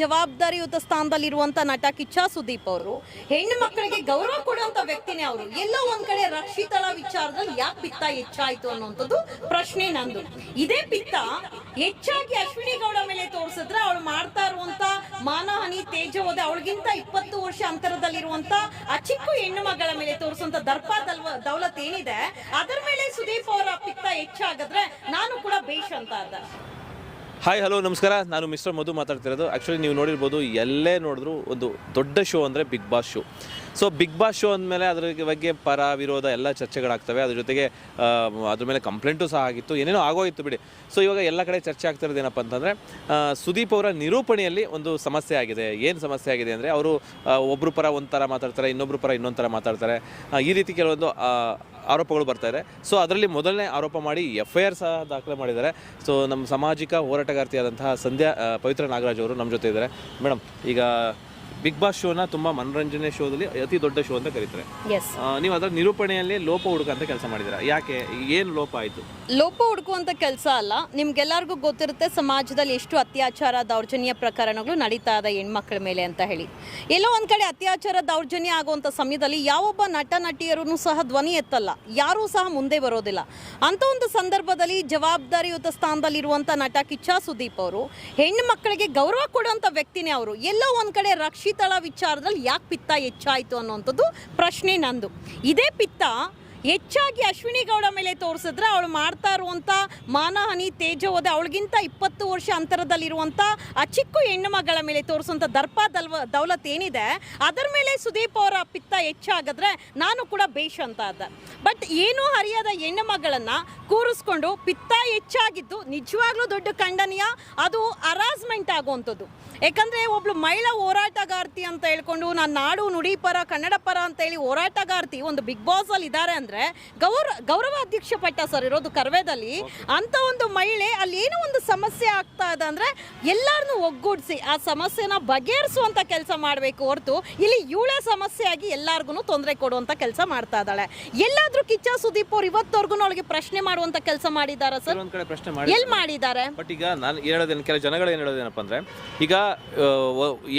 ಜವಾಬ್ದಾರಿಯುತ ಸ್ಥಾನದಲ್ಲಿರುವಂತ ನಟ ಕಿಚ್ಚ ಸುದೀಪ್ ಅವರು ಹೆಣ್ಣು ಮಕ್ಕಳಿಗೆ ಗೌರವ ಕೊಡುವಂತ ವ್ಯಕ್ತಿನೇ ಅವರು. ಎಲ್ಲೋ ಒಂದ್ ಕಡೆ ರಕ್ಷಿತಳ ವಿಚಾರದಲ್ಲಿ ಯಾಕೆ ಪಿತ್ತ ಹೆಚ್ಚಾಯ್ತು ಅನ್ನುವಂಥದ್ದು ಪ್ರಶ್ನೆ ನಂದು. ಇದೇ ಪಿತ್ತ ಹೆಚ್ಚಾಗಿ ಅಶ್ವಿನಿ ಗೌಡ ಮೇಲೆ ತೋರಿಸಿದ್ರೆ ಅವಳು ಮಾಡ್ತಾ ಇರುವಂತ ಮಾನಹಾನಿ, ತೇಜೋವಧ, ಅವಳಿಗಿಂತ 20 ವರ್ಷ ಅಂತರದಲ್ಲಿರುವಂತ ಆ ಚಿಕ್ಕ ಹೆಣ್ಣು ಮಗಳ ಮೇಲೆ ತೋರಿಸುವಂತ ದರ್ಪ ದೌಲತ್ ಏನಿದೆ ಅದರ ಮೇಲೆ ಸುದೀಪ್ ಅವರ ಪಿತ್ತ ಹೆಚ್ಚಾಗಿದ್ರೆ ನಾನು ಕೂಡ ಬೇಷ್ ಅಂತ ಅದ. ಹಾಯ್ ಹಲೋ ನಮಸ್ಕಾರ, ನಾನು ಮಿಸ್ಟರ್ ಮಧು ಮಾತಾಡ್ತಿರೋದು. ಆ್ಯಕ್ಚುಲಿ ನೀವು ನೋಡಿರ್ಬೋದು, ಎಲ್ಲೇ ನೋಡಿದ್ರು ಒಂದು ದೊಡ್ಡ ಶೋ ಅಂದರೆ Bigg Boss show. So Bigg Boss show ಅಂದಮೇಲೆ ಅದ್ರ ಬಗ್ಗೆ ಪರ ವಿರೋಧ ಎಲ್ಲ ಚರ್ಚೆಗಳಾಗ್ತವೆ. ಅದ್ರ ಜೊತೆಗೆ ಅದ್ರ ಮೇಲೆ ಕಂಪ್ಲೇಂಟು ಸಹ ಆಗಿತ್ತು, ಏನೇನೋ ಆಗೋಗಿತ್ತು ಬಿಡಿ. ಸೊ ಇವಾಗ ಎಲ್ಲ ಕಡೆ ಚರ್ಚೆ ಆಗ್ತಿರೋದು ಏನಪ್ಪ ಅಂತಂದರೆ, ಸುದೀಪ್ ಅವರ ನಿರೂಪಣೆಯಲ್ಲಿ ಒಂದು ಸಮಸ್ಯೆ ಆಗಿದೆ. ಏನು ಸಮಸ್ಯೆ ಆಗಿದೆ ಅಂದರೆ, ಅವರು ಒಬ್ಬರು ಪರ ಒಂಥರ ಮಾತಾಡ್ತಾರೆ, ಇನ್ನೊಬ್ಬರು ಪರ ಇನ್ನೊಂದು ಥರ ಮಾತಾಡ್ತಾರೆ. ಈ ರೀತಿ ಕೆಲವೊಂದು ಆರೋಪಗಳು ಬರ್ತಾ ಇದೆ. ಸೊ ಅದರಲ್ಲಿ ಮೊದಲನೇ ಆರೋಪ ಮಾಡಿ FIR ಸಹ ದಾಖಲೆ ಮಾಡಿದ್ದಾರೆ. ಸೊ ನಮ್ಮ ಸಾಮಾಜಿಕ ಹೋರಾಟಗಾರ್ತಿಯಾದಂತಹ ಪವಿತ್ರ ನಾಗರಾಜ್ ಅವರು ನಮ್ಮ ಜೊತೆ ಇದ್ದಾರೆ. ಮೇಡಮ್, ಈಗ ಬಿಗ್ ಬಾಸ್ ಶೋನ ತುಂಬ ಮನೋರಂಜನೆ ಶೋದಲ್ಲಿ ಅತಿ ದೊಡ್ಡ ಶೋ ಅಂತ ಕರೀತಾರೆ. ನೀವು ಅದರ ನಿರೂಪಣೆಯಲ್ಲಿ ಲೋಪ ಹುಡುಕಂತ ಕೆಲಸ ಮಾಡಿದ್ದೀರಾ. ಯಾಕೆ, ಏನು ಲೋಪ ಆಯಿತು? ಲೋಪ ಹುಡುಕುವಂತ ಕೆಲಸ ಅಲ್ಲ. ನಿಮ್ಗೆಲ್ಲರಿಗೂ ಗೊತ್ತಿರುತ್ತೆ ಸಮಾಜದಲ್ಲಿ ಎಷ್ಟು ಅತ್ಯಾಚಾರ, ದೌರ್ಜನ್ಯ ಪ್ರಕರಣಗಳು ನಡೀತಾ ಇದೆ ಹೆಣ್ಮಕ್ಳ ಮೇಲೆ ಅಂತ ಹೇಳಿ. ಎಲ್ಲೋ ಒಂದ್ ಕಡೆ ಅತ್ಯಾಚಾರ, ದೌರ್ಜನ್ಯ ಆಗುವಂತ ಸಮಯದಲ್ಲಿ ಯಾವೊಬ್ಬ ನಟ ನಟಿಯರೂ ಸಹ ಧ್ವನಿ ಎತ್ತಲ್ಲ, ಯಾರೂ ಸಹ ಮುಂದೆ ಬರೋದಿಲ್ಲ. ಅಂತ ಒಂದು ಸಂದರ್ಭದಲ್ಲಿ ಜವಾಬ್ದಾರಿಯುತ ಸ್ಥಾನದಲ್ಲಿರುವಂತ ನಟ ಕಿಚ್ಚ ಸುದೀಪ್ ಅವರು ಹೆಣ್ಣು ಮಕ್ಕಳಿಗೆ ಗೌರವ ಕೊಡುವಂತ ವ್ಯಕ್ತಿನೇ ಅವರು. ಎಲ್ಲೋ ಒಂದ್ ಕಡೆ ರಕ್ಷಿತಳ ವಿಚಾರದಲ್ಲಿ ಯಾಕೆ ಪಿತ್ತ ಹೆಚ್ಚಾಯ್ತು ಅನ್ನುವಂಥದ್ದು ಪ್ರಶ್ನೆ ನಂದು. ಇದೇ ಪಿತ್ತ ಹೆಚ್ಚಾಗಿ ಅಶ್ವಿನಿ ಗೌಡ ಮೇಲೆ ತೋರಿಸಿದ್ರೆ ಅವಳು ಮಾಡ್ತಾ ಇರುವಂಥ ಮಾನಹಾನಿ, ತೇಜೋವಧ, ಅವಳಿಗಿಂತ 20 ವರ್ಷ ಅಂತರದಲ್ಲಿರುವಂಥ ಆ ಚಿಕ್ಕ ಹೆಣ್ಣು ಮಗಳ ಮೇಲೆ ತೋರಿಸುವಂಥ ದರ್ಪ ದೌಲತ್ ಏನಿದೆ ಅದರ ಮೇಲೆ ಸುದೀಪ್ ಅವರ ಪಿತ್ತ ಹೆಚ್ಚಾಗಿದ್ರೆ ನಾನು ಕೂಡ ಬೇಷ್ ಅಂತ ಅದ. ಬಟ್ ಏನೂ ಹರಿಯದ ಹೆಣ್ಣು ಮಗಳನ್ನು ಕೂರಿಸ್ಕೊಂಡು ಪಿತ್ತ ಹೆಚ್ಚಾಗಿದ್ದು ನಿಜವಾಗ್ಲೂ ದೊಡ್ಡ ಖಂಡನೀಯ. ಅದು ಹರಾಸ್ಮೆಂಟ್ ಆಗುವಂಥದ್ದು. ಯಾಕಂದರೆ ಒಬ್ಳು ಮಹಿಳಾ ಹೋರಾಟಗಾರ್ತಿ ಅಂತ ಹೇಳ್ಕೊಂಡು ನಾನು ನಾಡು ನುಡಿ ಪರ, ಕನ್ನಡ ಪರ ಅಂತ ಹೇಳಿ ಹೋರಾಟಗಾರ್ತಿ ಒಂದು ಬಿಗ್ ಬಾಸಲ್ಲಿ ಇದ್ದಾರೆ ಅಂದರೆ ಗೌರವ ಅಧ್ಯಕ್ಷ ಪಟ್ಟ ಸರ್ ಇರೋದು ಕರ್ವೇದಲ್ಲಿ. ಅಂತ ಒಂದು ಮಹಿಳೆ ಅಲ್ಲಿ ಏನೋ ಒಂದು ಸಮಸ್ಯೆ ಆಗ್ತಾ ಇದೆ ಅಂದರೆ ಎಲ್ಲರನ್ನೂ ಒಗ್ಗೂಡಿಸಿ ಆ ಸಮಸ್ಯೆನ ಬಗೆಹರಿಸುವಂಥ ಕೆಲಸ ಮಾಡಬೇಕು ಹೊರತು ಇಲ್ಲಿ ಇವಳೇ ಸಮಸ್ಯೆ ಆಗಿ ಎಲ್ಲರಿಗೂ ತೊಂದರೆ ಕೊಡುವಂಥ ಕೆಲಸ ಮಾಡ್ತಾ ಇದ್ದಾಳೆ. ಎಲ್ಲಾದ್ರೂ ಕಿಚ್ಚ ಸುದೀಪ್ ಅವ್ರು ಇವತ್ತವರೆಗೂ ಅವಳಿಗೆ ಪ್ರಶ್ನೆ ಮಾಡುವಂಥ ಕೆಲಸ ಮಾಡಿದ್ದಾರೆ ಸರ್? ಎಲ್ಲಿ ಮಾಡಿದ್ದಾರೆ? ಬಟ್ ಈಗ ನಾನು ಹೇಳೋದೇನು, ಕೆಲ ಜನಗಳು ಏನು ಹೇಳೋದೇನಪ್ಪ ಅಂದರೆ, ಈಗ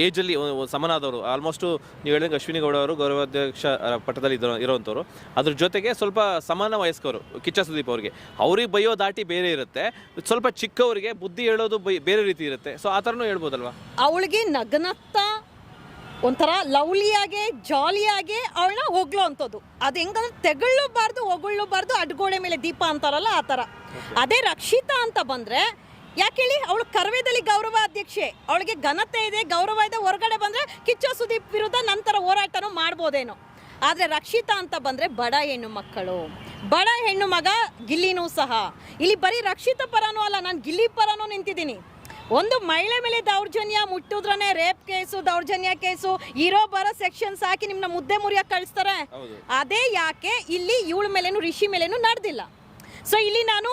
ಏಜಲ್ಲಿ ಸಮನಾದವರು, ಆಲ್ಮೋಸ್ಟು ನೀವು ಹೇಳಿದಂಗೆ ಅಶ್ವಿನಿ ಗೌಡ ಅವರು ಗೌರವಾಧ್ಯಕ್ಷ ಪಟ್ಟದಲ್ಲಿ ಇರೋವಂಥವ್ರು, ಅದ್ರ ಜೊತೆಗೆ ಸ್ವಲ್ಪ ಸಮಾನ ವಯಸ್ಕರು ಕಿಚ್ಚ ಸುದೀಪ್ ಅವ್ರಿಗೆ. ಅವ್ರಿಗೆ ಬೈಯೋ ದಾಟಿ ಬೇರೆ ಇರುತ್ತೆ, ಸ್ವಲ್ಪ ಚಿಕ್ಕವರಿಗೆ ಬುದ್ಧಿ ಹೇಳೋದು ಬೇರೆ ರೀತಿ ಇರುತ್ತೆ. ಸೊ ಆ ಥರನೂ ಹೇಳ್ಬೋದಲ್ವಾ? ಅವಳಿಗೆ ನಗ್ನಗ್ತಾ ಒಂಥರ ಲವ್ಲಿಯಾಗೆ, ಜಾಲಿಯಾಗೆ ಅವಳನ್ನ ಹೊಗಳೋ ಅಂಥದ್ದು. ಅದು ಹೆಂಗಂದ್ರೆ ತೆಗೊಳ್ಳಬಾರ್ದು, ಹೊಗಳಬಾರ್ದು, ಅಡ್ಗೋಡೆ ಮೇಲೆ ದೀಪ ಅಂತಾರಲ್ಲ ಆ ಥರ. ಅದೇ ರಕ್ಷಿತಾ ಅಂತ ಬಂದರೆ ಯಾಕೆ ಹೇಳಿ, ಅವಳು ಕರ್ವೇದಲ್ಲಿ ಗೌರವ ಅಧ್ಯಕ್ಷೆ, ಅವಳಿಗೆ ಘನತೆ ಇದೆ, ಗೌರವ ಇದೆ. ಹೊರಗಡೆ ಬಂದರೆ ಕಿಚ್ಚ ಸುದೀಪ್ ವಿರುದ್ಧ ನಂತರ ಹೋರಾಟನೂ ಮಾಡ್ಬೋದೇನೋ. ಆದರೆ ರಕ್ಷಿತಾ ಅಂತ ಬಂದರೆ ಬಡ ಹೆಣ್ಣು ಮಕ್ಕಳು, ಬಡ ಹೆಣ್ಣು ಮಗ ಗಿಲ್ಲಿನೂ ಸಹ. ಇಲ್ಲಿ ಬರೀ ರಕ್ಷಿತಾ ಪರನೂ ಅಲ್ಲ, ನಾನು ಗಿಲ್ಲಿ ಪರನೂ ನಿಂತಿದ್ದೀನಿ. ಒಂದು ಮಹಿಳೆ ಮೇಲೆ ದೌರ್ಜನ್ಯ ಮುಟ್ಟಿದ್ರೇ ರೇಪ್ ಕೇಸು, ದೌರ್ಜನ್ಯ ಕೇಸು, ಇರೋ ಬರೋ ಸೆಕ್ಷನ್ಸ್ ಹಾಕಿ ನಿಮ್ಮನ್ನ ಮುದ್ದೆ ಮುರಿಯಕ್ಕೆ ಕಳಿಸ್ತಾರೆ. ಅದೇ ಯಾಕೆ ಇಲ್ಲಿ ಇವಳ ಮೇಲೇನು, ರಿಷಿ ಮೇಲೇನು ನಡೆದಿಲ್ಲ. ಸೊ ಇಲ್ಲಿ ನಾನು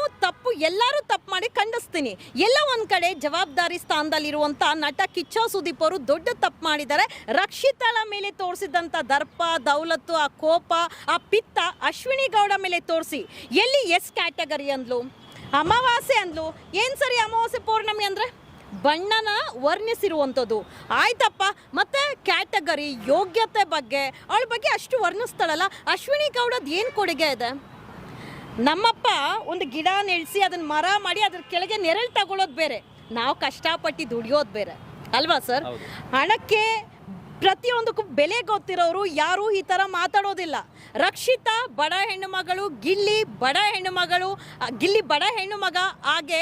ಎಲ್ಲರೂ ತಪ್ಪು ಮಾಡಿ ಖಂಡಿಸ್ತೀನಿ. ಎಲ್ಲ ಒಂದು ಕಡೆ ಜವಾಬ್ದಾರಿ ಸ್ಥಾನದಲ್ಲಿರುವಂಥ ನಟ ಕಿಚ್ಚ ಸುದೀಪ್ ಅವರು ದೊಡ್ಡ ತಪ್ಪು ಮಾಡಿದ್ದಾರೆ. ರಕ್ಷಿತಳ ಮೇಲೆ ತೋರಿಸಿದಂಥ ದರ್ಪ ದೌಲತ್ತು, ಆ ಕೋಪ, ಆ ಪಿತ್ತ ಅಶ್ವಿನಿ ಗೌಡ ಮೇಲೆ ತೋರಿಸಿ ಎಲ್ಲಿ ಎಸ್ ಕ್ಯಾಟಗರಿ ಅಂದ್ಲು, ಅಮಾವಾಸ್ಯೆ ಅಂದ್ಲು. ಏನು ಸರಿ ಅಮಾವಾಸ್ಯೆ ಪೌರ್ಣಮಿ ಅಂದರೆ ಬಣ್ಣನ ವರ್ಣಿಸಿರುವಂಥದ್ದು ಆಯ್ತಪ್ಪ. ಮತ್ತೆ ಕ್ಯಾಟಗರಿ, ಯೋಗ್ಯತೆ ಬಗ್ಗೆ ಅವಳ ಬಗ್ಗೆ ಅಷ್ಟು ವರ್ಣಿಸ್ತಾಳಲ್ಲ. ಅಶ್ವಿನಿ ಗೌಡದ ಏನು ಕೊಡುಗೆ ಇದೆ? ನಮ್ಮಪ್ಪ ಒಂದು ಗಿಡ ನೆಲೆಸಿ ಅದನ್ನ ಮರ ಮಾಡಿ ಅದ್ರ ಕೆಳಗೆ ನೆರಳು ತಗೊಳ್ಳೋದು ಬೇರೆ, ನಾವು ಕಷ್ಟಪಟ್ಟು ದುಡಿಯೋದು ಬೇರೆ ಅಲ್ವಾ ಸರ್? ಹಣಕ್ಕೆ ಪ್ರತಿಯೊಂದಕ್ಕೂ ಬೆಲೆ ಗೊತ್ತಿರೋರು ಯಾರೂ ಈ ಥರ ಮಾತಾಡೋದಿಲ್ಲ. ರಕ್ಷಿತಾ ಬಡ ಹೆಣ್ಣು ಮಗಳು, ಗಿಲ್ಲಿ ಬಡ ಹೆಣ್ಣು ಮಗಳು, ಗಿಲ್ಲಿ ಬಡ ಹೆಣ್ಣು ಮಗ. ಹಾಗೆ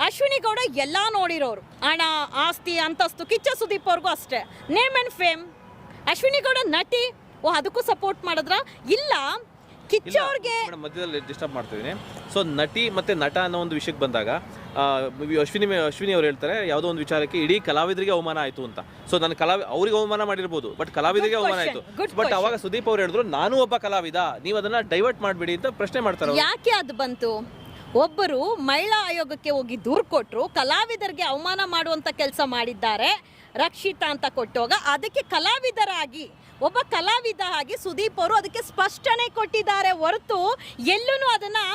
ಅಶ್ವಿನಿ ಗೌಡ ಎಲ್ಲ ನೋಡಿರೋರು, ಹಣ, ಆಸ್ತಿ, ಅಂತಸ್ತು. ಕಿಚ್ಚ ಸುದೀಪ್ ಅವ್ರಿಗೂ ಅಷ್ಟೇ, name and fame. Ashwini Gowda ನಟಿ, ಅದಕ್ಕೂ ಸಪೋರ್ಟ್ ಮಾಡಿದ್ರ? ಇಲ್ಲ. ಕಿಚ್ಚ ಅವ್ರಿಗೆ ಮಧ್ಯದಲ್ಲಿ ಡಿಸ್ಟರ್ಬ್ ಮಾಡ್ತಿದ್ದೀನಿ. ಸೊ ನಟಿ ಮತ್ತೆ ನಟ ಅನ್ನೋ ಒಂದು ವಿಷಯಕ್ಕೆ ಬಂದಾಗ ಅಶ್ವಿನಿ ಅವ್ರು ಹೇಳ್ತಾರೆ, ಯಾವುದೋ ಒಂದು ವಿಚಾರಕ್ಕೆ ಇಡೀ ಕಲಾವಿದರಿಗೆ ಅವಮಾನ ಆಯಿತು ಅಂತ. ಸೊ ನಾನು ಅವ್ರಿಗೆ ಅವಮಾನ ಮಾಡಿರ್ಬೋದು, ಬಟ್ ಕಲಾವಿದರಿಗೆ ಅವಮಾನ ಆಯಿತು. ಬಟ್ ಅವಾಗ ಸುದೀಪ್ ಅವ್ರು ಹೇಳಿದ್ರು, ನಾನು ಒಬ್ಬ ಕಲಾವಿದ, ನೀವು ಅದನ್ನ ಡೈವರ್ಟ್ ಮಾಡಬೇಡಿ ಅಂತ ಪ್ರಶ್ನೆ ಮಾಡ್ತಾರೆ. ಯಾಕೆ ಅದು ಬಂತು? ಒಬ್ಬರು ಮಹಿಳಾ ಆಯೋಗಕ್ಕೆ ಹೋಗಿ ದೂರು ಕೊಟ್ಟರು, ಕಲಾವಿದರಿಗೆ ಅವಮಾನ ಮಾಡುವಂಥ ಕೆಲಸ ಮಾಡಿದ್ದಾರೆ ರಕ್ಷಿತಾ ಅಂತ ಕೊಟ್ಟೋಗ ಅದಕ್ಕೆ ಕಲಾವಿದರಾಗಿ ಒಬ್ಬ ಕಲಾವಿದ ಆಗಿ ಸುದೀಪ್ ಅವರು ಅದಕ್ಕೆ ಸ್ಪಷ್ಟನೆ ಕೊಟ್ಟಿದ್ದಾರೆ ಹೊರತು ಎಲ್ಲೂ ಅದನ್ನು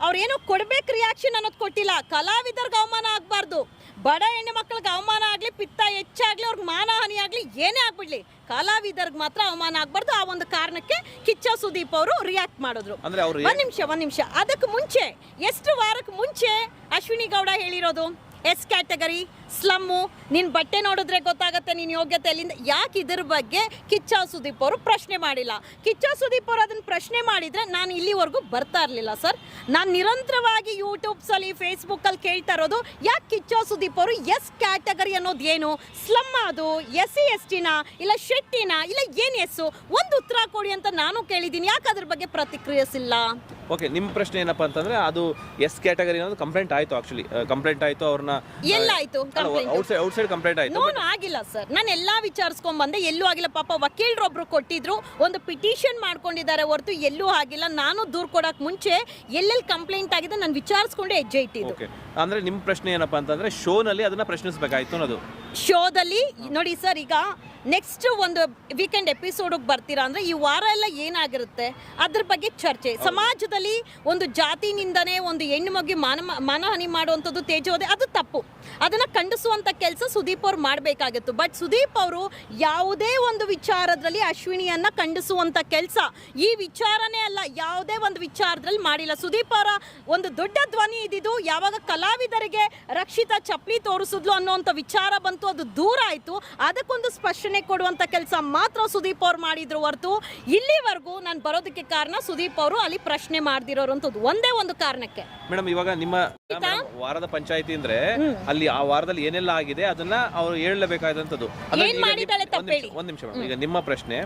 ಅವ್ರೇನೋ ಕೊಡ್ಬೇಕು ರಿಯಾಕ್ಷನ್ ಅನ್ನೋದು ಕೊಟ್ಟಿಲ್ಲ. ಕಲಾವಿದರಿಗೆ ಅವಮಾನ ಆಗಬಾರ್ದು, ಬಡ ಹೆಣ್ಣು ಮಕ್ಕಳಿಗೆ ಅವಮಾನ ಆಗಲಿ, ಪಿತ್ತ ಹೆಚ್ಚಾಗಲಿ, ಅವ್ರಿಗೆ ಮಾನಹಾನಿ ಆಗಲಿ, ಏನೇ ಆಗ್ಬಿಡ್ಲಿ, ಕಲಾವಿದರಿಗೆ ಮಾತ್ರ ಅವಮಾನ ಆಗಬಾರ್ದು. ಆ ಒಂದು ಕಾರಣಕ್ಕೆ ಕಿಚ್ಚ ಸುದೀಪ್ ಅವರು ರಿಯಾಕ್ಟ್ ಮಾಡಿದ್ರು. ಒಂದ್ ನಿಮಿಷ ಅದಕ್ಕೆ ಮುಂಚೆ ಎಷ್ಟು ವಾರಕ್ಕೆ ಮುಂಚೆ ಅಶ್ವಿನಿ ಗೌಡ ಹೇಳಿರೋದು ಎಸ್ ಕ್ಯಾಟಗರಿ ಸ್ಲಮ್ಮು, ನಿನ್ನ ಬಟ್ಟೆ ನೋಡಿದ್ರೆ ಗೊತ್ತಾಗುತ್ತೆ ನಿನ್ನ ಯೋಗ್ಯತೆ ಎಲ್ಲಿಂದ. ಯಾಕೆ ಇದ್ರ ಬಗ್ಗೆ ಕಿಚ್ಚ ಸುದೀಪ್ ಅವರು ಪ್ರಶ್ನೆ ಮಾಡಿಲ್ಲ? ಕಿಚ್ಚ ಸುದೀಪ್ ಅವರು ಅದನ್ನು ಪ್ರಶ್ನೆ ಮಾಡಿದರೆ ನಾನು ಇಲ್ಲಿವರೆಗೂ ಬರ್ತಾ ಇರಲಿಲ್ಲ ಸರ್. ನಾನು ನಿರಂತರವಾಗಿ ಯೂಟ್ಯೂಬ್ಸಲ್ಲಿ ಫೇಸ್ಬುಕ್ಕಲ್ಲಿ ಕೇಳ್ತಾ ಇರೋದು, ಯಾಕೆ ಕಿಚ್ಚ ಸುದೀಪ್ ಅವರು ಎಸ್ ಕ್ಯಾಟಗರಿ ಅನ್ನೋದು ಏನು, ಸ್ಲಮ್ ಅದು SC/STನ ಇಲ್ಲ ಶೆಟ್ಟಿನ ಇಲ್ಲ ಏನು ಎಸ್ಸು, ಒಂದು ಉತ್ತರ ಕೊಡಿ ಅಂತ ನಾನು ಕೇಳಿದ್ದೀನಿ. ಯಾಕೆ ಅದ್ರ ಬಗ್ಗೆ ಪ್ರತಿಕ್ರಿಯಿಸಿಲ್ಲ? ಓಕೆ, ನಿಮ್ಮ ಪ್ರಶ್ನೆ ಏನಪ್ಪ ಅಂತಂದ್ರೆ ಅದು ಎಸ್ ಕ್ಯಾಟಗರಿ ಅನ್ನೋದು ಕಂಪ್ಲೇಂಟ್ ಆಯಿತು. ಆಕ್ಚುಲಿ ಕಂಪ್ಲೇಂಟ್ ಆಯಿತು, ಅವ್ರನ್ನ ಎಲ್ಲ ಆಯ್ತು ಔಟ್ಸೈಡ್ ಕಂಪ್ಲೇಂಟ್ ಆಯಿತು. ನೋನು ಆಗಿಲ್ಲ ಸರ್, ನಾನು ಎಲ್ಲ ವಿಚಾರಿಸ್ಕೊಂಡ್ ಬಂದೆ, ಎಲ್ಲೂ ಆಗಿಲ್ಲ. ಪಾಪ ವಕೀಲರೊಬ್ರು ಕೊಟ್ಟಿದ್ರು, ಒಂದು ಪಿಟಿಷನ್ ಮಾಡ್ಕೊಂಡಿದ್ದಾರೆ ಹೊರತು ಎಲ್ಲೂ ಆಗಿಲ್ಲ. ನಾನು ದೂರು ಕೊಡೋಕೆ ಮುಂಚೆ ಎಲ್ಲೆಲ್ಲಿ ಕಂಪ್ಲೇಂಟ್ ಆಗಿದೆ ನಾನು ವಿಚಾರಿಸ್ಕೊಂಡು ಹೆಜ್ಜೆ ಇಟ್ಟಿದ್ದು. ಓಕೆ, ಅಂದ್ರೆ ನಿಮ್ಮ ಪ್ರಶ್ನೆ ಏನಪ್ಪ ಅಂತಂದ್ರೆ ಶೋನಲ್ಲಿ ಅದನ್ನ ಪ್ರಶ್ನಿಸಬೇಕಾಯ್ತು ಅನ್ನೋದು. ಶೋದಲ್ಲಿ ನೋಡಿ ಸರ್, ಈಗ ನೆಕ್ಸ್ಟ್ ಒಂದು ವೀಕೆಂಡ್ ಎಪಿಸೋಡಿಗೆ ಬರ್ತೀರಾ ಅಂದರೆ ಈ ವಾರ ಎಲ್ಲ ಏನಾಗಿರುತ್ತೆ ಅದ್ರ ಬಗ್ಗೆ ಚರ್ಚೆ. ಸಮಾಜದಲ್ಲಿ ಒಂದು ಜಾತಿನಿಂದನೇ ಒಂದು ಹೆಣ್ಣು ಮಗು ಮಾನಹಾನಿ ಮಾಡುವಂಥದ್ದು, ತೇಜೋದೆ, ಅದು ತಪ್ಪು. ಅದನ್ನು ಖಂಡಿಸುವಂಥ ಕೆಲಸ ಸುದೀಪ್ ಅವ್ರು ಮಾಡಬೇಕಾಗಿತ್ತು. ಬಟ್ ಸುದೀಪ್ ಅವರು ಯಾವುದೇ ಒಂದು ವಿಚಾರದಲ್ಲಿ ಅಶ್ವಿನಿಯನ್ನು ಖಂಡಿಸುವಂಥ ಕೆಲಸ ಈ ವಿಚಾರನೇ ಅಲ್ಲ, ಯಾವುದೇ ಒಂದು ವಿಚಾರದಲ್ಲಿ ಮಾಡಿಲ್ಲ. ಸುದೀಪ್ ಅವರ ಒಂದು ದೊಡ್ಡ ಧ್ವನಿ ಇದ್ದಿದ್ದು ಯಾವಾಗ ಕಲಾವಿದರಿಗೆ ರಕ್ಷಿತಾ ಚಪ್ಪಲಿ ತೋರಿಸಿದ್ಲು ಅನ್ನೋಂಥ ವಿಚಾರ ಬಂತು, ಅದು ದೂರ ಆಯಿತು. ಅದಕ್ಕೊಂದು ಸ್ಪಷ್ಟನೆ ಕೊಡುವಂತ ಕೆಲಸ ಮಾತ್ರ ಸುದೀಪ್ ಅವ್ರು ಮಾಡಿದ್ರು ಹೊರತು ಇಲ್ಲಿವರೆಗೂ ನಾನು ಬರೋದಕ್ಕೆ ಕಾರಣ ಸುದೀಪ್ ಅವರು ಅಲ್ಲಿ ಪ್ರಶ್ನೆ ಮಾಡ್ದಿರೋರು ಅಂತದ್ದು ಒಂದೇ ಒಂದು ಕಾರಣಕ್ಕೆ. ಮೇಡಮ್, ಇವಾಗ ನಿಮ್ಮ ವಾರದ ಪಂಚಾಯತಿ ಅಂದ್ರೆ ಅಲ್ಲಿ ಆ ವಾರದಲ್ಲಿ ಏನೆಲ್ಲ ಆಗಿದೆ ಅದನ್ನ ಅವ್ರು ಹೇಳಲೇಬೇಕಾದಂತದ್ದು. ಒಂದ್ ನಿಮಿಷ ಮೇಡಮ್, ಈಗ ನಿಮ್ಮ ಪ್ರಶ್ನೆ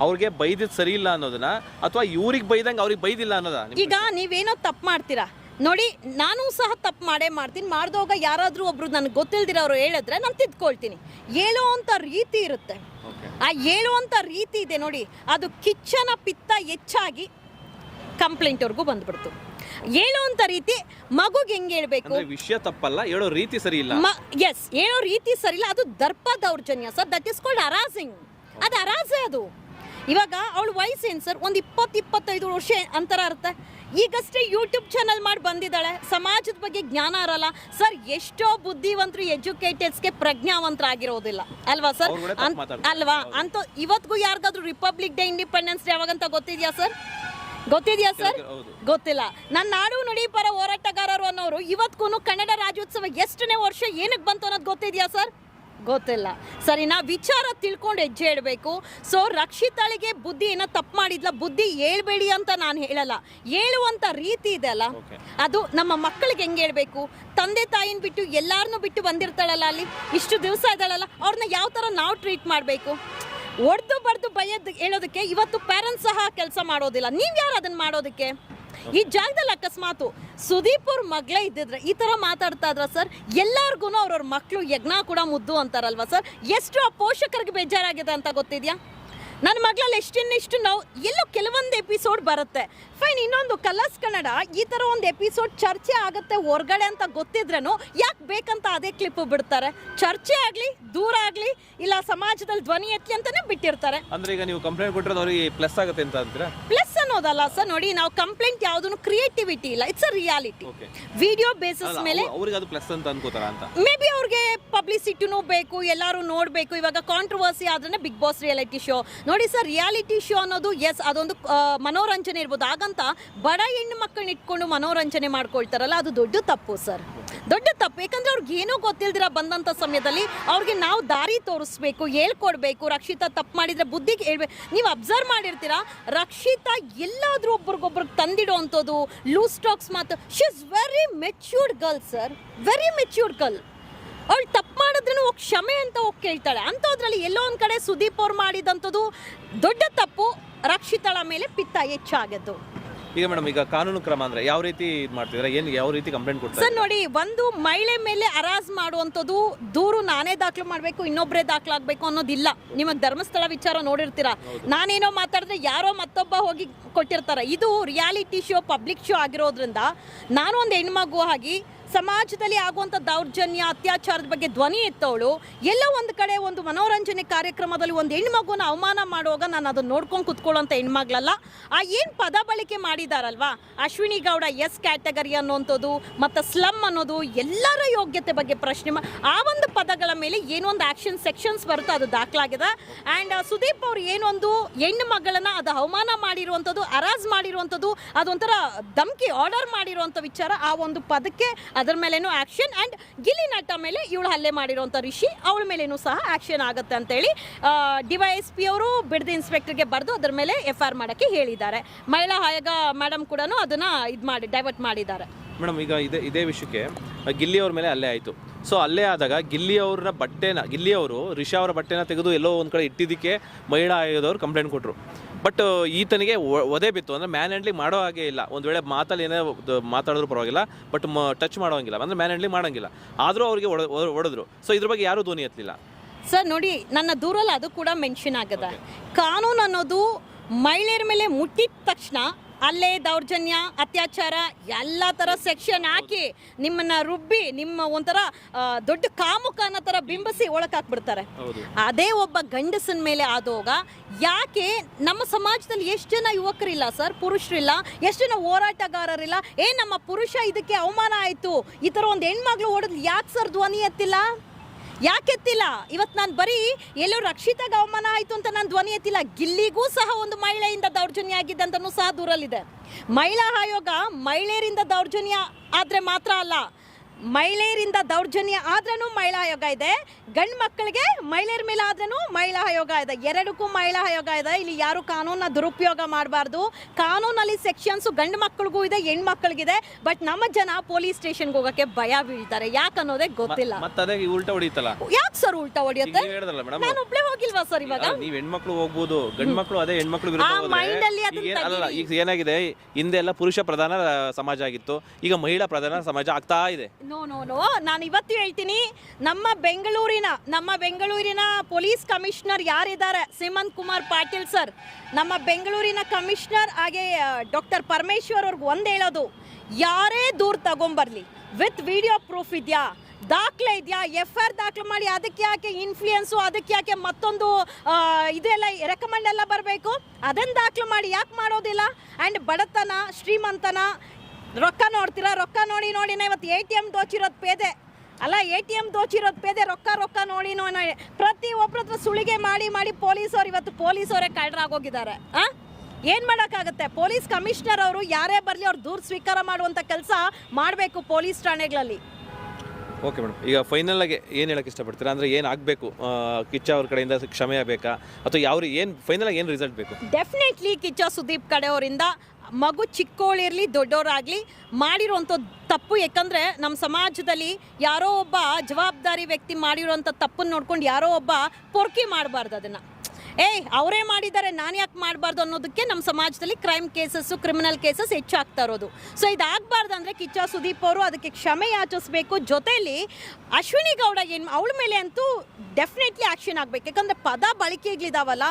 ಅವ್ರಿಗೆ ಬೈದಿದ್ ಸರಿ ಇಲ್ಲ ಅನ್ನೋದನ್ನ ಅಥವಾ ಇವ್ರಿಗೆ ಬೈದಂಗೆ ಅವ್ರಿಗೆ ಬೈದಿಲ್ಲ ಅನ್ನೋದ? ಈಗ ನೀವೇನೋ ತಪ್ಪು ಮಾಡ್ತೀರಾ ನೋಡಿ, ನಾನು ಸಹ ತಪ್ಪು ಮಾಡ್ತೀನಿ. ಮಾಡಿದವಾಗ ಯಾರಾದರೂ ಒಬ್ರು ನನಗೆ ಗೊತ್ತಿಲ್ದಿರೋರು ಹೇಳಿದ್ರೆ ನಾನು ತಿದ್ಕೊಳ್ತೀನಿ. ಹೇಳುವಂಥ ರೀತಿ ಇರುತ್ತೆ, ಆ ಹೇಳುವಂಥ ರೀತಿ ಇದೆ ನೋಡಿ, ಅದು ಕಿಚ್ಚನ ಪಿತ್ತ ಹೆಚ್ಚಾಗಿ ಕಂಪ್ಲೇಂಟ್ವರೆಗೂ ಬಂದ್ಬಿಡ್ತು. ಹೇಳುವಂಥ ರೀತಿ ಮಗುಗೆ ಹೆಂಗೆ ಹೇಳ್ಬೇಕು, ವಿಷಯ ತಪ್ಪಲ್ಲ, ಹೇಳೋ ರೀತಿ ಸರಿ ಇಲ್ಲ. ಎಸ್, ಹೇಳೋ ರೀತಿ ಸರಿ ಇಲ್ಲ, ಅದು ದರ್ಪ ದೌರ್ಜನ್ಯ ಸರ್. That is called ಹರಾಸಿಂಗ್. ಅದು ಹರಾಸೆ. ಅದು ಇವಾಗ ಅವಳು ವಯಸ್ಸೇನು ಸರ್, ಒಂದು 20-25 ವರ್ಷ ಅಂತರ ಇರುತ್ತೆ. ಈಗಷ್ಟೇ ಯೂಟ್ಯೂಬ್ ಚಾನಲ್ ಮಾಡಿ ಬಂದಿದ್ದಾಳೆ. ಸಮಾಜದ ಬಗ್ಗೆ ಜ್ಞಾನ ಇರಲ್ಲ ಸರ್. ಎಷ್ಟೋ ಬುದ್ಧಿವಂತರು ಎಜುಕೇಟೆಡ್ಸ್ಗೆ ಪ್ರಜ್ಞಾವಂತರಾಗಿರೋದಿಲ್ಲ ಅಲ್ವಾ ಸರ್? ಅಲ್ವಾ ಅಂತ ಇವತ್ತಿಗೂ ಯಾರಿಗಾದ್ರೂ ರಿಪಬ್ಲಿಕ್ ಡೇ, ಇಂಡಿಪೆಂಡೆನ್ಸ್ ಡೇ ಯಾವಾಗಂತ ಗೊತ್ತಿದೆಯಾ ಸರ್? ಗೊತ್ತಿದೆಯಾ ಸರ್? ಗೊತ್ತಿಲ್ಲ. ನನ್ನ ನಾಡು ನುಡಿ ಪರ ಹೋರಾಟಗಾರರು ಅನ್ನೋರು ಇವತ್ತಿಗೂ ಕನ್ನಡ ರಾಜ್ಯೋತ್ಸವ ಎಷ್ಟನೇ ವರ್ಷ ಏನಕ್ಕೆ ಬಂತು ಅನ್ನೋದು ಗೊತ್ತಿದೆಯಾ ಸರ್? ಗೊತ್ತಿಲ್ಲ. ಸರಿನಾ? ವಿಚಾರ ತಿಳ್ಕೊಂಡು ಹೆಜ್ಜೆ ಇಡಬೇಕು. ಸೊ ರಕ್ಷಿತಾಳಿಗೆ ಬುದ್ಧಿ ಏನೋ ತಪ್ಪು ಮಾಡಿದ್ಲ, ಬುದ್ಧಿ ಹೇಳ್ಬೇಡಿ ಅಂತ ನಾನು ಹೇಳಲ್ಲ. ಹೇಳುವಂಥ ರೀತಿ ಇದೆ ಅಲ್ಲ, ಅದು ನಮ್ಮ ಮಕ್ಕಳಿಗೆ ಹೆಂಗೆ ಹೇಳ್ಬೇಕು. ತಂದೆ ತಾಯಿನ ಬಿಟ್ಟು ಎಲ್ಲಾರನ್ನೂ ಬಿಟ್ಟು ಬಂದಿರ್ತಾಳಲ್ಲ, ಅಲ್ಲಿ ಇಷ್ಟು ದಿವಸ ಇದ್ದಾಳಲ್ಲ, ಅವ್ರನ್ನ ಯಾವ ಥರ ನಾವು ಟ್ರೀಟ್ ಮಾಡಬೇಕು. ಹೊಡೆದು ಬಡ್ದು ಬೈಯೋದು ಹೇಳೋದಕ್ಕೆ ಇವತ್ತು ಪೇರೆಂಟ್ಸ್ ಸಹ ಕೆಲಸ ಮಾಡೋದಿಲ್ಲ. ನೀವು ಯಾರು ಅದನ್ನು ಮಾಡೋದಕ್ಕೆ? ಈ ಜಾಗದಲ್ಲಿ ಅಕಸ್ಮಾತು ಸುದೀಪ್ ಅವ್ರ ಮಗಳೇ ಇದ್ದಿದ್ರೆ ಈ ಥರ ಮಾತಾಡ್ತಾ ಇದ್ರ ಸರ್? ಎಲ್ಲಾರ್ಗು ಅವ್ರವ್ರ ಮಕ್ಕಳು ಯಜ್ಞ ಕೂಡ ಮುದ್ದು ಅಂತಾರಲ್ವ ಸರ್? ಎಷ್ಟು ಆ ಪೋಷಕರಿಗೆ ಬೇಜಾರಾಗಿದೆ ಅಂತ ಗೊತ್ತಿದೆಯಾ? ನನ್ನ ಮಗಳಲ್ಲಿ ಎಷ್ಟಿನ್ನೆಷ್ಟು ನಾವು ಎಲ್ಲೋ ಕೆಲವೊಂದು ಎಪಿಸೋಡ್ ಬರುತ್ತೆ ಫೈನ್. ಇನ್ನೊಂದು ಕಲರ್ಸ್ ಕನ್ನಡ ಈ ಥರ ಒಂದು ಎಪಿಸೋಡ್ ಚರ್ಚೆ ಆಗುತ್ತೆ ಹೊರಗಡೆ ಅಂತ ಗೊತ್ತಿದ್ರೂ ಯಾಕೆ ಬೇಕಂತ ಅದೇ ಕ್ಲಿಪ್ ಬಿಡ್ತಾರೆ. ಚರ್ಚೆ ಆಗಲಿ, ದೂರ ಆಗಲಿ, ಇಲ್ಲ ಸಮಾಜದಲ್ಲಿ ಧ್ವನಿ ಎತ್ಲಿ ಅಂತಾನೆ ಬಿಟ್ಟಿರ್ತಾರೆ. ಅಂದ್ರೆ ಈಗ ನೀವು ಕಂಪ್ಲೇಂಟ್ ಕೊಟ್ಟಿರೋದು ಅವರಿಗೆ ಪ್ಲಸ್ ಆಗುತ್ತೆ ಅಂತ ಅಂತೀರಾ? ಪ್ಲಸ್ ಅನ್ನೋದಲ್ಲ ಸರ್. ನೋಡಿ, ನಾವು ಕಂಪ್ಲೇಂಟ್ ಯಾವುದೂ ಕ್ರಿಯೇಟಿವಿಟಿ ಇಲ್ಲ, it's a reality. Video basis ಮೇಲೆ ಅವ್ರಿಗೆ ಅದು ಪ್ಲಸ್ ಅಂತ ಅನ್ಕೋತಾರ ಅಂತ. ಮೇ ಬಿ ಅವ್ರಿಗೆ ಪಬ್ಲಿಸಿಟಿನೂ ಬೇಕು, ಎಲ್ಲರೂ ನೋಡಬೇಕು. ಇವಾಗ ಕಾಂಟ್ರವರ್ಸಿ ಆದ್ರೆ ಬಿಗ್ ಬಾಸ್ ರಿಯಾಲಿಟಿ ಶೋ ನೋಡಿ ಸರ್. ರಿಯಾಲಿಟಿ ಶೋ ಅನ್ನೋದು ಎಸ್ ಅದೊಂದು ಮನೋರಂಜನೆ ಇರ್ಬೋದು. ಹಾಗಂತ ಬಡ ಹೆಣ್ಣು ಮಕ್ಕಳನ್ನ ಇಟ್ಕೊಂಡು ಮನೋರಂಜನೆ ಮಾಡ್ಕೊಳ್ತಾರಲ್ಲ, ಅದು ದೊಡ್ಡ ತಪ್ಪು ಸರ್, ದೊಡ್ಡ ತಪ್ಪು. ಯಾಕಂದ್ರೆ ಅವ್ರಿಗೆ ಏನೂ ಗೊತ್ತಿಲ್ದಿರ ಬಂದಂಥ ಸಮಯದಲ್ಲಿ ಅವ್ರಿಗೆ ನಾವು ದಾರಿ ತೋರಿಸ್ಬೇಕು, ಹೇಳ್ಕೊಡ್ಬೇಕು. ರಕ್ಷಿತಾ ತಪ್ಪು ಮಾಡಿದ್ರೆ ಬುದ್ಧಿಗೆ ಹೇಳ್ಬೇಕು. ನೀವು ಅಬ್ಸರ್ವ್ ಮಾಡಿರ್ತೀರಾ, ರಕ್ಷಿತಾ ಎಲ್ಲಾದ್ರೂ ಒಬ್ರಿಗೊಬ್ರಿಗೆ ತಂದಿಡುವಂಥದ್ದು, ಲೂಸ್ ಟಾಕ್ಸ್ ಮಾತು. She is very matured girl sir, very matured girl. ಅವಳು ತಪ್ಪು ಮಾಡಿದ್ರೂ ಹೋಗಿ ಕ್ಷಮೆ ಅಂತ ಹೋಗಿ ಕೇಳ್ತಾಳೆ. ಅಂಥದ್ರಲ್ಲಿ ಎಲ್ಲೋ ಒಂದು ಕಡೆ ಸುದೀಪ್ ಅವ್ರು ಮಾಡಿದಂಥದ್ದು ದೊಡ್ಡ ತಪ್ಪು. ರಕ್ಷಿತಾಳ ಮೇಲೆ ಪಿತ್ತ ಹೆಚ್ಚಾಗದ್ದು. ಈಗ ಮೇಡಮ್, ಈಗ ಕಾನೂನು ಕ್ರಮ ಅಂದ್ರೆ ಯಾವ ರೀತಿ ಮಾಡ್ತಿದ್ರೆ, ಏನು ಯಾವ ರೀತಿ ಕಂಪ್ಲೇಂಟ್ ಕೊಡ್ತಾರೆ ಸರ್? ನೋಡಿ, ಒಂದು ಮಹಿಳೆ ಮೇಲೆ ಹರಾಜ್ ಮಾಡುವಂಥದ್ದು ದೂರು ನಾನೇ ದಾಖಲು ಮಾಡಬೇಕು, ಇನ್ನೊಬ್ಬರೇ ದಾಖಲಾಗಬೇಕು ಅನ್ನೋದಿಲ್ಲ. ನಿಮಗೆ ಧರ್ಮಸ್ಥಳ ವಿಚಾರ ನೋಡಿರ್ತೀರಾ, ನಾನೇನೋ ಮಾತಾಡಿದ್ರೆ ಯಾರೋ ಮತ್ತೊಬ್ಬ ಹೋಗಿ ಕೊಟ್ಟಿರ್ತಾರೆ. ಇದು ರಿಯಾಲಿಟಿ ಶೋ, ಪಬ್ಲಿಕ್ ಶೋ ಆಗಿರೋದ್ರಿಂದ ನಾನು ಒಂದು ಹೆಣ್ಮಗು ಆಗಿ ಸಮಾಜದಲ್ಲಿ ಆಗುವಂಥ ದೌರ್ಜನ್ಯ ಅತ್ಯಾಚಾರದ ಬಗ್ಗೆ ಧ್ವನಿ ಎತ್ತವಳು ಎಲ್ಲೋ ಒಂದು ಕಡೆ ಒಂದು ಮನೋರಂಜನೆ ಕಾರ್ಯಕ್ರಮದಲ್ಲಿ ಒಂದು ಹೆಣ್ಮಗುನ ಅವಮಾನ ಮಾಡುವಾಗ ನಾನು ಅದನ್ನು ನೋಡ್ಕೊಂಡು ಕುತ್ಕೊಳ್ಳೋಂಥ ಹೆಣ್ಮಗಳಲ್ಲ. ಆ ಏನು ಪದ ಬಳಕೆ ಮಾಡಿದಾರಲ್ವಾ ಅಶ್ವಿನಿ ಗೌಡ ಎಸ್ ಕ್ಯಾಟಗರಿ ಅನ್ನೋಂಥದ್ದು ಮತ್ತು ಸ್ಲಮ್ ಅನ್ನೋದು ಎಲ್ಲರ ಯೋಗ್ಯತೆ ಬಗ್ಗೆ ಪ್ರಶ್ನೆ ಆ ಒಂದು ಪದಗಳ ಮೇಲೆ ಏನೊಂದು ಆ್ಯಕ್ಷನ್ ಸೆಕ್ಷನ್ಸ್ ಬರುತ್ತೋ ಅದು ದಾಖಲಾಗಿದೆ. ಆ್ಯಂಡ್ ಸುದೀಪ್ ಅವ್ರು ಏನೊಂದು ಹೆಣ್ಣು ಮಗಳನ್ನ ಅದು ಅವಮಾನ ಮಾಡಿರುವಂಥದ್ದು ಅರಾಜ್ ಮಾಡಿರುವಂಥದ್ದು ಅದೊಂಥರ ಧಮ್ಕಿ ಆರ್ಡರ್ ಮಾಡಿರುವಂಥ ವಿಚಾರ ಆ ಒಂದು ಪದಕ್ಕೆ ಅದರ ಮೇಲೇನೂ ಆ್ಯಕ್ಷನ್. ಆ್ಯಂಡ್ ಗಿಲ್ಲಿ ನಟ ಮೇಲೆ ಇವಳು ಹಲ್ಲೆ ಮಾಡಿರುವಂಥ ರಿಷಿ ಅವಳ ಮೇಲೇನೂ ಸಹ ಆ್ಯಕ್ಷನ್ ಆಗುತ್ತೆ ಅಂತೇಳಿ DYSP ಅವರು ಬಿಡದಿ ಇನ್ಸ್ಪೆಕ್ಟರ್ಗೆ ಬರೆದು ಅದರ ಮೇಲೆ FIR ಮಾಡೋಕ್ಕೆ ಹೇಳಿದ್ದಾರೆ. ಮಹಿಳಾ ಆಯೋಗ ಮೇಡಮ್ ಕೂಡ ಅದನ್ನು ಡೈವರ್ಟ್ ಮಾಡಿದ್ದಾರೆ. ಮೇಡಮ್ ಈಗ ಇದೇ ವಿಷಯಕ್ಕೆ ಗಿಲ್ಲಿ ಅವ್ರ ಮೇಲೆ ಹಲ್ಲೆ ಆಯಿತು. ಸೊ ಅಲ್ಲೇ ಆದಾಗ ಗಿಲ್ಲಿ ಅವರು ರಿಷಾ ಅವರ ಬಟ್ಟೆನ ತೆಗೆದು ಎಲ್ಲೋ ಒಂದು ಕಡೆ ಇಟ್ಟಿದ್ದಕ್ಕೆ ಮಹಿಳಾ ಆಯೋಗದವ್ರು ಕಂಪ್ಲೇಂಟ್ ಕೊಟ್ಟರು. ಬಟ್ ಈತನಿಗೆ ಒದೆ ಬಿತ್ತು, ಅಂದರೆ ಮ್ಯಾನ್ ಹ್ಯಾಂಡ್ಲಿಂಗ್ ಮಾಡೋ ಹಾಗೆ ಇಲ್ಲ. ಒಂದು ವೇಳೆ ಮಾತಲ್ಲಿ ಏನೇ ಮಾತಾಡಿದ್ರು ಪರವಾಗಿಲ್ಲ, ಬಟ್ ಟಚ್ ಮಾಡೋಂಗಿಲ್ಲ, ಅಂದರೆ ಮ್ಯಾನ್ ಹ್ಯಾಂಡ್ಲಿಂಗ್ ಮಾಡೋಂಗಿಲ್ಲ. ಆದರೂ ಅವ್ರಿಗೆ ಹೊಡೆದ್ರು. ಸೊ ಇದ್ರ ಬಗ್ಗೆ ಯಾರೂ ಧ್ವನಿ ಎತ್ತಲಿಲ್ಲ. ಸರ್ ನೋಡಿ, ನನ್ನ ದೂರಲ್ಲಿ ಅದು ಕೂಡ ಮೆನ್ಷನ್ ಆಗದ. ಕಾನೂನು ಅನ್ನೋದು ಮಹಿಳೆಯರ ಮೇಲೆ ಮುಟ್ಟಿದ ತಕ್ಷಣ ಅಲ್ಲೇ ದೌರ್ಜನ್ಯ ಅತ್ಯಾಚಾರ ಎಲ್ಲ ಥರ ಸೆಕ್ಷನ್ ಹಾಕಿ ನಿಮ್ಮನ್ನ ರುಬ್ಬಿ ನಿಮ್ಮ ಒಂಥರ ದೊಡ್ಡ ಕಾಮುಕ ಅನ್ನೋ ಥರ ಬಿಂಬಿಸಿ ಒಳಕಾಕ್ಬಿಡ್ತಾರೆ. ಅದೇ ಒಬ್ಬ ಗಂಡಸನ ಮೇಲೆ ಆದೋಗ ಯಾಕೆ ನಮ್ಮ ಸಮಾಜದಲ್ಲಿ ಎಷ್ಟು ಜನ ಯುವಕರಿಲ್ಲ ಸರ್, ಪುರುಷರಿಲ್ಲ, ಎಷ್ಟು ಜನ ಹೋರಾಟಗಾರರಿಲ್ಲ, ನಮ್ಮ ಪುರುಷ ಇದಕ್ಕೆ ಅವಮಾನ ಆಯಿತು ಈ ಥರ ಒಂದು ಹೆಣ್ಮಗ್ಳು ಓಡಿದ್ಲು ಯಾಕೆ ಸರ್ ಧ್ವನಿ ಎತ್ತಿಲ್ಲ? ಯಾಕೆತ್ತಿಲ್ಲ? ಇವತ್ತು ನಾನು ಬರೀ ಎಲ್ಲೋ ರಕ್ಷಿತಾಗ ಅವಮಾನ ಆಯಿತು ಅಂತ ನಾನು ಧ್ವನಿ ಎತ್ತಿಲ್ಲ. ಗಿಲ್ಲಿಗೂ ಸಹ ಒಂದು ಮಹಿಳೆಯಿಂದ ದೌರ್ಜನ್ಯ ಆಗಿದ್ದಂತನೂ ಸಹ ದೂರಲ್ಲಿದೆ. ಮಹಿಳಾ ಆಯೋಗ ಮಹಿಳೆಯರಿಂದ ದೌರ್ಜನ್ಯ ಆದರೆ ಮಾತ್ರ ಅಲ್ಲ, ಮಹಿಳೆಯರಿಂದ ದೌರ್ಜನ್ಯ ಆದ್ರೂ ಮಹಿಳಾ ಆಯೋಗ ಇದೆ, ಗಂಡು ಮಕ್ಕಳಿಗೆ ಮಹಿಳೆಯರ ಮೇಲೆ ಆದ್ರೂ ಮಹಿಳಾ ಆಯೋಗ ಇದೆ, ಎರಡಕ್ಕೂ ಮಹಿಳಾ ಆಯೋಗ ಇದೆ. ಇಲ್ಲಿ ಯಾರು ಕಾನೂನನ್ನ ದುರುಪಯೋಗ ಮಾಡಬಾರ್ದು. ಕಾನೂನಲ್ಲಿ ಸೆಕ್ಷನ್ಸು ಗಂಡು ಮಕ್ಕಳಿಗೂ ಇದೆ ಹೆಣ್ಮಕ್ಳಿಗಿದೆ. ಬಟ್ ನಮ್ಮ ಜನ ಪೊಲೀಸ್ ಸ್ಟೇಷನ್ಗೆ ಹೋಗೋಕ್ಕೆ ಭಯ ಬೀಳ್ತಾರೆ. ಯಾಕೆ ಅನ್ನೋದೇ ಗೊತ್ತಿಲ್ಲ. ಉಲ್ಟಾ ಹೊಡಿತಲ್ಲ, ಯಾಕೆ ಸರ್ ಉಲ್ಟಾ ಹೊಡಿಯುತ್ತೆ? ನಾನು ಒಬ್ಳೆ ಹೋಗಿಲ್ವಾ ಸರ್? ಇವಾಗ ನೀವು ಹೆಣ್ಮಕ್ಳು ಹೋಗ್ಬೋದು, ಗಂಡು ಮಕ್ಕಳು ಅದೇ ಹೆಣ್ಮಕ್ಳು ಈಗ ಏನಾಗಿದೆ, ಹಿಂದೆ ಎಲ್ಲ ಪುರುಷ ಪ್ರಧಾನ ಸಮಾಜ ಆಗಿತ್ತು, ಈಗ ಮಹಿಳಾ ಪ್ರಧಾನ ಸಮಾಜ ಆಗ್ತಾ ಇದೆ. ನೋ ನಾನು ಇವತ್ತು ಹೇಳ್ತೀನಿ, ನಮ್ಮ ಬೆಂಗಳೂರಿನ ಪೊಲೀಸ್ ಕಮಿಷನರ್ ಯಾರಿದ್ದಾರೆ, ಸಿಮಂತ್ ಕುಮಾರ್ ಪಾಟೀಲ್ ಸರ್, ನಮ್ಮ ಬೆಂಗಳೂರಿನ ಕಮಿಷನರ್ ಹಾಗೆ ಡಾಕ್ಟರ್ ಪರಮೇಶ್ವರ್ ಅವ್ರಿಗೆ ಒಂದು ಹೇಳೋದು, ಯಾರೇ ದೂರ ತಗೊಂಬರ್ಲಿ ವಿತ್ ವಿಡಿಯೋ ಪ್ರೂಫ್ ಇದೆಯಾ, ದಾಖಲೆ ಇದೆಯಾ, FIR ದಾಖಲೆ ಮಾಡಿ. ಅದಕ್ಕೆ ಯಾಕೆ ಇನ್ಫ್ಲೂಯೆನ್ಸು, ಅದಕ್ಕೆ ಯಾಕೆ ಮತ್ತೊಂದು ಇದೆಲ್ಲ ರೆಕಮೆಂಡ್ ಎಲ್ಲ ಬರಬೇಕು? ಅದನ್ನು ದಾಖಲೆ ಮಾಡಿ, ಯಾಕೆ ಮಾಡೋದಿಲ್ಲ? ಆ್ಯಂಡ್ ಬಡತನ ಶ್ರೀಮಂತನ ರೊಕ್ಕ ನೋಡ್ತೀರಾ, ರೊಕ್ಕ ನೋಡಿ ಇವತ್ತು ATM ದೋಚಿರೋದು ಪೇದೆ ಅಲ್ಲ, ATM ದೋಚಿರೋದು ಪೇದೆ, ರೊಕ್ಕ ನೋಡಿ ಪ್ರತಿ ಒಬ್ಬರ ಹತ್ರ ಸುಳಿಗೆ ಮಾಡಿ ಪೊಲೀಸವ್ರು ಇವತ್ತು ಪೊಲೀಸವರೇ ಕಳ್ಳರಾಗೋಗಿದ್ದಾರೆ. ಏನು ಮಾಡೋಕ್ಕಾಗುತ್ತೆ? ಪೊಲೀಸ್ ಕಮಿಷನರ್ ಅವರು ಯಾರೇ ಬರಲಿ ಅವ್ರು ದೂರ ಸ್ವೀಕಾರ ಮಾಡುವಂಥ ಕೆಲಸ ಮಾಡಬೇಕು ಪೊಲೀಸ್ ಠಾಣೆಗಳಲ್ಲಿ. ಓಕೆ ಮೇಡಮ್, ಈಗ ಫೈನಲ್ ಆಗಿ ಏನು ಹೇಳಕ್ಕೆ ಇಷ್ಟಪಡ್ತೀರಾ? ಅಂದರೆ ಏನು ಆಗಬೇಕು? ಕಿಚ್ಚ ಅವ್ರ ಕಡೆಯಿಂದ ಕ್ಷಮೆ ಆಗಬೇಕಾ ಅಥವಾ ಫೈನಲ್ ಆಗಿ ಏನು ರಿಸಲ್ಟ್ ಬೇಕು? ಡೆಫಿನೆಟ್ಲಿ ಕಿಚ್ಚ ಸುದೀಪ್ ಕಡೆಯವರಿಂದ ಮಗು ಚಿಕ್ಕವಳಿರಲಿ ದೊಡ್ಡವರಾಗಲಿ ಮಾಡಿರೋಂಥ ತಪ್ಪು, ಯಾಕಂದರೆ ನಮ್ಮ ಸಮಾಜದಲ್ಲಿ ಯಾರೋ ಒಬ್ಬ ಜವಾಬ್ದಾರಿ ವ್ಯಕ್ತಿ ಮಾಡಿರೋಂಥ ತಪ್ಪನ್ನು ನೋಡ್ಕೊಂಡು ಯಾರೋ ಒಬ್ಬ ಪೊರ್ಕಿ ಮಾಡಬಾರ್ದು. ಅದನ್ನು ಅವರೇ ಮಾಡಿದ್ದಾರೆ ನಾನು ಯಾಕೆ ಮಾಡಬಾರ್ದು ಅನ್ನೋದಕ್ಕೆ ನಮ್ಮ ಸಮಾಜದಲ್ಲಿ ಕ್ರೈಮ್ ಕೇಸಸ್ಸು ಕ್ರಿಮಿನಲ್ ಕೇಸಸ್ ಹೆಚ್ಚಾಗ್ತಾ ಇರೋದು. ಸೊ ಇದಾಗಬಾರ್ದು ಅಂದರೆ ಕಿಚ್ಚ ಸುದೀಪ್ ಅವರು ಅದಕ್ಕೆ ಕ್ಷಮೆ ಯಾಚಿಸಬೇಕು. ಜೊತೆಯಲ್ಲಿ ಅಶ್ವಿನಿ ಗೌಡ ಅವಳ ಮೇಲೆ ಅಂತೂ ಡೆಫಿನೆಟ್ಲಿ ಆ್ಯಕ್ಷನ್ ಆಗಬೇಕು. ಯಾಕಂದರೆ ಪದ ಬಳಕೆಗಳಿದಾವಲ್ಲ,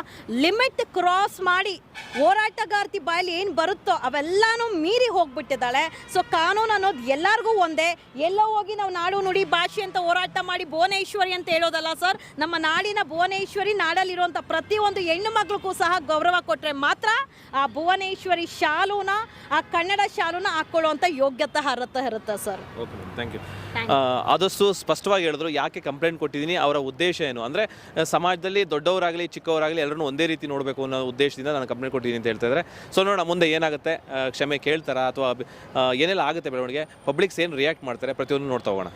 ಲಿಮಿಟ್ ಕ್ರಾಸ್ ಮಾಡಿ ಹೋರಾಟಗಾರ್ತಿ ಬಾಯಲ್ಲಿ ಏನು ಬರುತ್ತೋ ಅವೆಲ್ಲನೂ ಮೀರಿ ಹೋಗ್ಬಿಟ್ಟಿದ್ದಾಳೆ. ಸೊ ಕಾನೂನು ಅನ್ನೋದು ಎಲ್ಲರಿಗೂ ಒಂದೇ. ಎಲ್ಲೋ ಹೋಗಿ ನಾವು ನಾಡು ನುಡಿ ಭಾಷೆ ಅಂತ ಹೋರಾಟ ಮಾಡಿ ಭುವನೇಶ್ವರಿ ಅಂತ ಹೇಳೋದಲ್ಲ ಸರ್. ನಮ್ಮ ನಾಡಿನ ಭುವನೇಶ್ವರಿ, ನಾಡಲ್ಲಿರುವಂಥ ಪ್ರತಿಯೊಂದು ಹೆಣ್ಣು ಮಗಳಿಗೂ ಸಹ ಗೌರವ ಕೊಟ್ಟರೆ ಮಾತ್ರ ಆ ಭುವನೇಶ್ವರಿ ಶಾಲುನ, ಆ ಕನ್ನಡ ಶಾಲುನ ಹಾಕೊಳ್ಳುವಂಥ ಯೋಗ್ಯತೆ ಇರುತ್ತೆ ಸರ್. Okay, thank you. ಆದಷ್ಟು ಸ್ಪಷ್ಟವಾಗಿ ಹೇಳಿದ್ರು ಯಾಕೆ ಕಂಪ್ಲೇಂಟ್ ಕೊಟ್ಟಿದ್ದೀನಿ, ಅವರ ಉದ್ದೇಶ ಏನು ಅಂದರೆ ಸಮಾಜದಲ್ಲಿ ದೊಡ್ಡವರಾಗಲಿ ಚಿಕ್ಕವರಾಗಲಿ ಎಲ್ಲರನ್ನೂ ಒಂದೇ ರೀತಿ ನೋಡಬೇಕು ಅನ್ನೋ ಉದ್ದೇಶದಿಂದ ನಾನು ಕಂಪ್ಲೇಂಟ್ ಕೊಟ್ಟಿದ್ದೀನಿ ಅಂತ ಹೇಳ್ತಾ ಇದ್ದಾರೆ. ಸೊ ನೋಡೋಣ ಮುಂದೆ ಏನಾಗುತ್ತೆ, ಕ್ಷಮೆ ಕೇಳ್ತಾರಾ ಅಥವಾ ಏನೆಲ್ಲ ಆಗುತ್ತೆ ಬೆಳವಣಿಗೆ, ಪಬ್ಲಿಕ್ಸ್ ಏನು ರಿಯಾಕ್ಟ್ ಮಾಡ್ತಾರೆ, ಪ್ರತಿಯೊಂದು ನೋಡ್ತಾ ಹೋಗೋಣ.